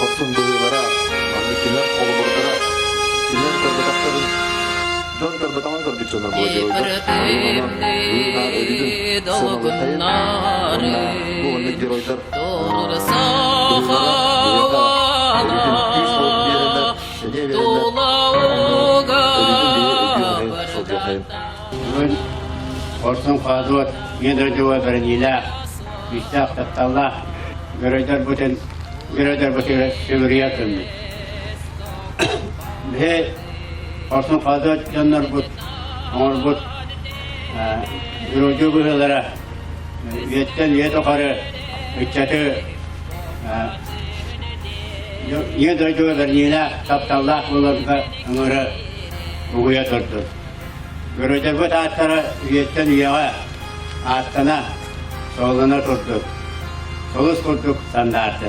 Korsun buyulara, namlikiler kolu burdara, kiler kırbatakların, can kırbatamın kırgıçonlar bu geroyda. Uyuna ölüdün, sanalı hayır, bu önlük geroylar. Bugün Korsun Kazot, Yedrcova Bernila, İstaq Tattallah, görüder bütün Sivriya kılmış. Ve Korsun Kazot canlar bu, onlar bu, Yürücü bıhılara, yetten yet okarı, üççatı, Yedrcova Bernila, Tattallah bulanıka, onları buguya turdu. Görücü bu tahtlara üyetten üyeye attına soluna turduk. Solus kurduk standartı.